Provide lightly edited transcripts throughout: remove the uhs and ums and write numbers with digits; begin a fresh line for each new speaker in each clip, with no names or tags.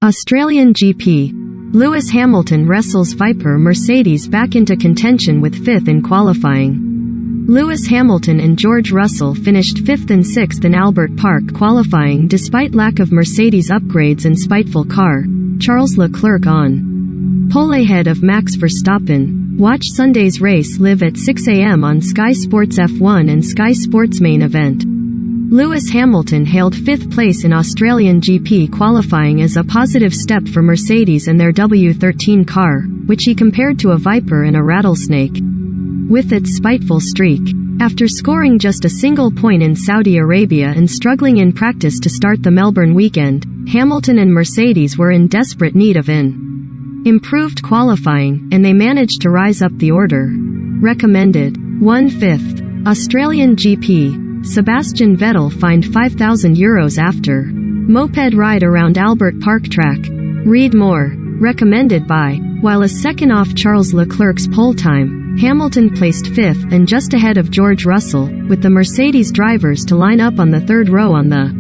Australian GP. Lewis Hamilton wrestles Viper Mercedes back into contention with 5th in qualifying. Lewis Hamilton and George Russell finished 5th and 6th in Albert Park qualifying despite lack of Mercedes upgrades and spiteful car. Charles Leclerc on pole ahead of Max Verstappen. Watch Sunday's race live at 6 a.m. on Sky Sports F1 and Sky Sports main event. Lewis Hamilton hailed 5th place in Australian GP qualifying as a positive step for Mercedes and their W13 car, which he compared to a viper and a rattlesnake with its spiteful streak. After scoring just a single point in Saudi Arabia and struggling in practice to start the Melbourne weekend, Hamilton and Mercedes were in desperate need of an improved qualifying, and they managed to rise up the order. Recommended. 1/5. Australian GP. Sebastian Vettel fined €5,000 after moped ride around Albert Park track. Read more. Recommended by. While a second off Charles Leclerc's pole time, Hamilton placed 5th and just ahead of George Russell, with the Mercedes drivers to line up on the 3rd row on the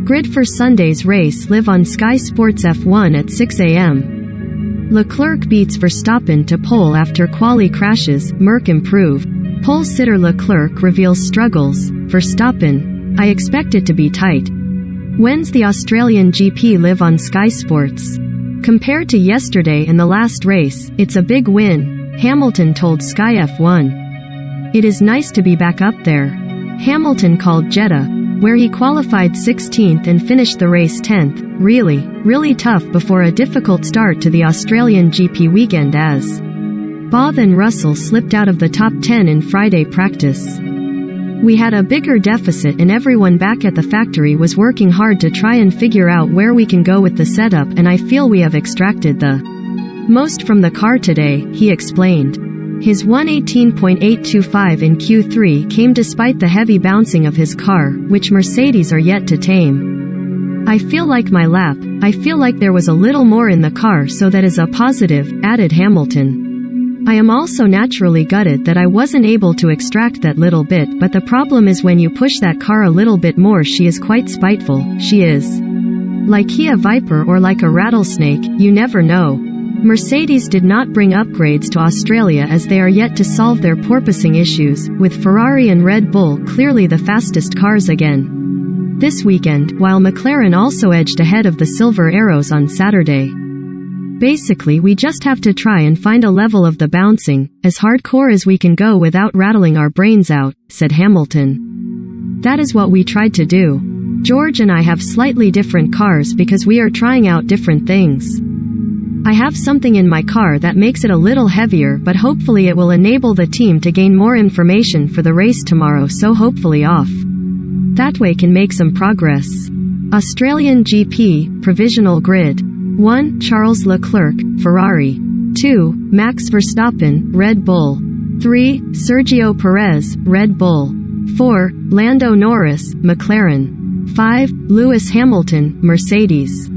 grid for Sunday's race live on Sky Sports F1 at 6 a.m. Leclerc beats Verstappen to pole after quali crashes, Merc improve. Pole sitter Leclerc reveals struggles. Verstappen, I expect it to be tight. When's the Australian GP live on Sky Sports? Compared to yesterday and the last race, it's a big win, Hamilton told Sky F1. It is nice to be back up there. Hamilton called Jeddah, where he qualified 16th and finished the race 10th, really tough before a difficult start to the Australian GP weekend as Both and Russell slipped out of the top 10 in Friday practice. We had a bigger deficit and everyone back at the factory was working hard to try and figure out where we can go with the setup, and I feel we have extracted the most from the car today, he explained. His 118.825 in Q3 came despite the heavy bouncing of his car, which Mercedes are yet to tame. I feel like my lap, I feel like there was a little more in the car, so that is a positive, added Hamilton. I am also naturally gutted that I wasn't able to extract that little bit, but the problem is when you push that car a little bit more, she is quite spiteful, she is. Like a viper or like a rattlesnake, you never know. Mercedes did not bring upgrades to Australia as they are yet to solve their porpoising issues, with Ferrari and Red Bull clearly the fastest cars again this weekend, while McLaren also edged ahead of the Silver Arrows on Saturday. Basically, we just have to try and find a level of the bouncing, as hardcore as we can go without rattling our brains out, said Hamilton. That is what we tried to do. George and I have slightly different cars because we are trying out different things. I have something in my car that makes it a little heavier, but hopefully it will enable the team to gain more information for the race tomorrow, so hopefully off that way can make some progress. Australian GP, provisional grid. 1. Charles Leclerc, Ferrari. 2. Max Verstappen, Red Bull. 3. Sergio Perez, Red Bull. 4. Lando Norris, McLaren. 5. Lewis Hamilton, Mercedes.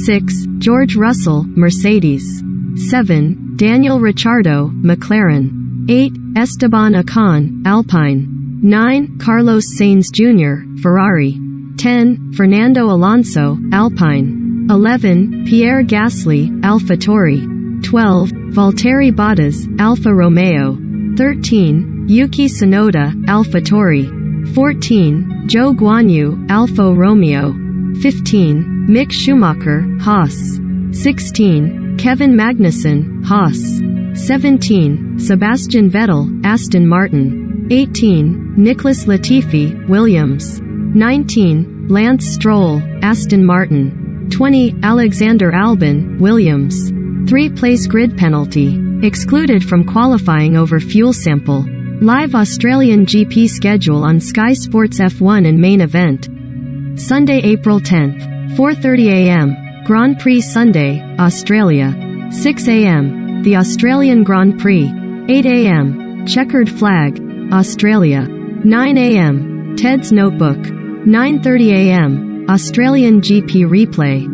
6. George Russell, Mercedes. 7. Daniel Ricciardo, McLaren. 8. Esteban Ocon, Alpine. 9. Carlos Sainz Jr., Ferrari. 10. Fernando Alonso, Alpine. 11. Pierre Gasly, AlphaTauri. 12. Valtteri Bottas, Alfa Romeo. 13. Yuki Tsunoda, AlphaTauri. 14. Zhou Guanyu, Alfa Romeo. 15. Mick Schumacher, Haas. 16. Kevin Magnussen, Haas. 17. Sebastian Vettel, Aston Martin. 18. Nicholas Latifi, Williams. 19. Lance Stroll, Aston Martin. 20. Alexander Albon, Williams. 3-place grid penalty. Excluded from qualifying over fuel sample. Live Australian GP schedule on Sky Sports F1 and main event. Sunday, April 10th. 4:30 a.m. Grand Prix Sunday, Australia. 6 a.m. The Australian Grand Prix. 8 a.m. Checkered Flag, Australia. 9 a.m. Ted's Notebook. 9:30 a.m. Australian GP replay.